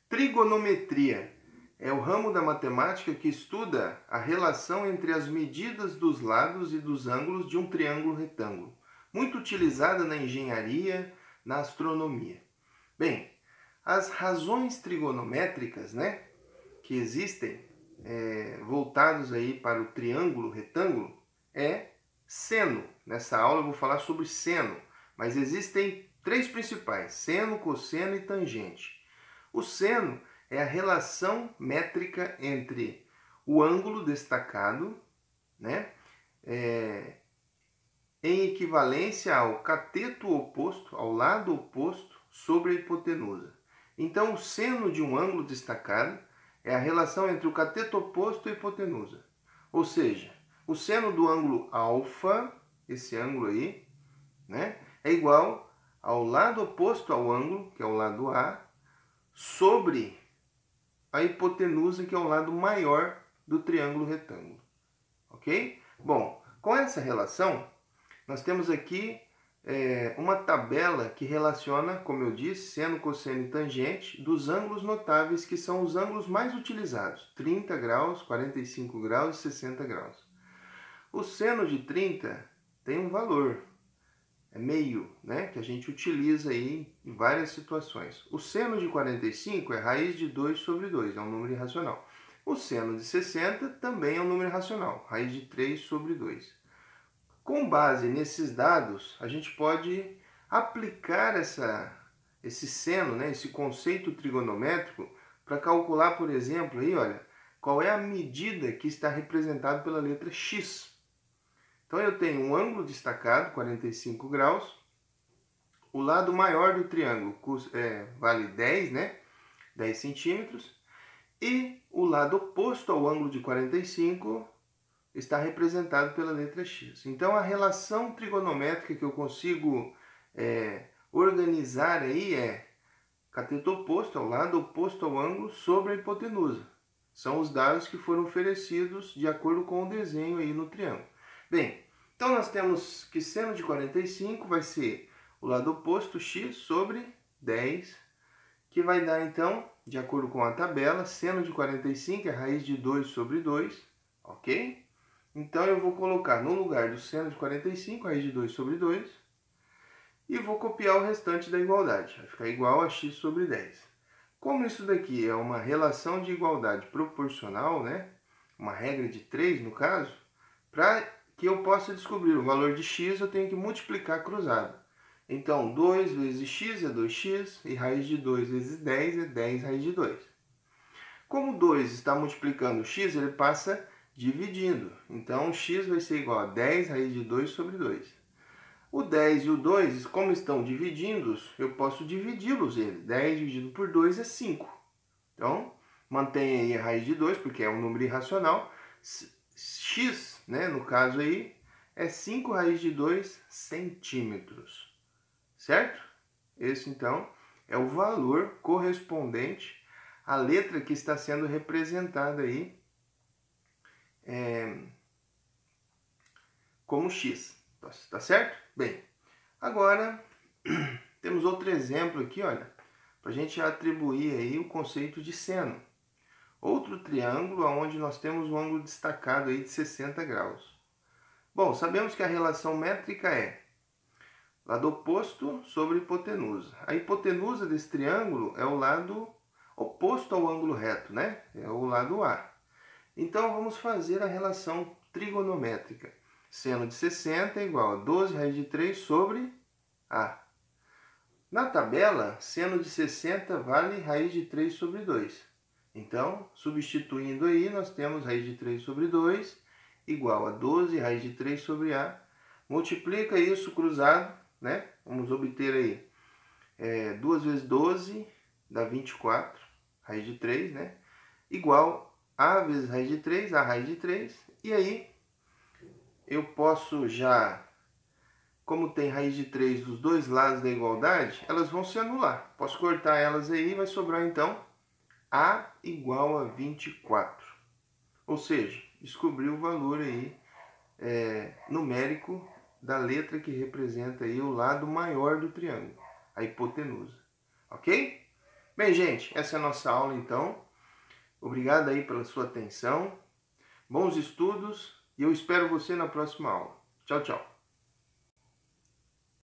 Trigonometria é o ramo da matemática que estuda a relação entre as medidas dos lados e dos ângulos de um triângulo retângulo, muito utilizada na engenharia, na astronomia. Bem, as razões trigonométricas, que existem, voltados aí para o triângulo retângulo, é seno. Nessa aula eu vou falar sobre seno, mas existem três principais: seno, cosseno e tangente. O seno é a relação métrica entre o ângulo destacado, em equivalência ao cateto oposto, ao lado oposto, sobre a hipotenusa. Então, o seno de um ângulo destacado é a relação entre o cateto oposto e a hipotenusa. Ou seja, o seno do ângulo alfa, esse ângulo aí, é igual ao lado oposto ao ângulo, que é o lado A, sobre a hipotenusa, que é o lado maior do triângulo retângulo. Ok? Bom, com essa relação, nós temos aqui uma tabela que relaciona, como eu disse, seno, cosseno e tangente dos ângulos notáveis, que são os ângulos mais utilizados: 30 graus, 45 graus e 60 graus. O seno de 30 tem um valor, é meio, que a gente utiliza aí em várias situações. O seno de 45 é raiz de 2 sobre 2, é um número irracional. O seno de 60 também é um número irracional, raiz de 3 sobre 2. Com base nesses dados, a gente pode aplicar esse seno, esse conceito trigonométrico, para calcular, por exemplo, aí, olha, qual é a medida que está representada pela letra X. Então, eu tenho um ângulo destacado, 45 graus. O lado maior do triângulo vale 10, 10 centímetros. E o lado oposto ao ângulo de 45 está representado pela letra X. Então, a relação trigonométrica que eu consigo organizar aí é cateto oposto, ao lado oposto ao ângulo, sobre a hipotenusa. São os dados que foram oferecidos de acordo com o desenho aí no triângulo. Bem, então nós temos que seno de 45 vai ser o lado oposto, x, sobre 10, que vai dar, então, de acordo com a tabela, seno de 45 é raiz de 2 sobre 2, ok? Então, eu vou colocar no lugar do seno de 45, raiz de 2 sobre 2, e vou copiar o restante da igualdade. Vai ficar igual a x sobre 10. Como isso daqui é uma relação de igualdade proporcional, uma regra de 3 no caso, para que eu possa descobrir o valor de x, eu tenho que multiplicar cruzado. Então, 2 vezes x é 2x, e raiz de 2 vezes 10 é 10 raiz de 2. Como 2 está multiplicando x, ele passa dividindo. Então, x vai ser igual a 10 raiz de 2 sobre 2. O 10 e o 2, como estão dividindo, eu posso dividi-los. 10 dividido por 2 é 5. Então, mantém aí a raiz de 2, porque é um número irracional. X, no caso aí, é 5 raiz de 2 centímetros. Certo? Esse, então, é o valor correspondente à letra que está sendo representada aí como x. Tá certo? Bem, agora temos outro exemplo aqui, olha, para a gente atribuir aí o conceito de seno. Outro triângulo onde nós temos um ângulo destacado aí de 60 graus. Bom, sabemos que a relação métrica é lado oposto sobre hipotenusa. A hipotenusa desse triângulo é o lado oposto ao ângulo reto, É o lado A. Então, vamos fazer a relação trigonométrica. Seno de 60 é igual a 12 raiz de 3 sobre A. Na tabela, seno de 60 vale raiz de 3 sobre 2. Então, substituindo aí, nós temos raiz de 3 sobre 2 igual a 12 raiz de 3 sobre A. Multiplica isso cruzado, Vamos obter aí 2 vezes 12 dá 24, raiz de 3, Igual A vezes raiz de 3, A raiz de 3. E aí, eu posso já, como tem raiz de 3 dos dois lados da igualdade, elas vão se anular. Posso cortar elas aí e vai sobrar, então, A igual a 24. Ou seja, descobri o valor aí numérico da letra que representa aí o lado maior do triângulo, a hipotenusa. Ok? Bem, gente, essa é a nossa aula então. Obrigado aí pela sua atenção. Bons estudos e eu espero você na próxima aula. Tchau, tchau.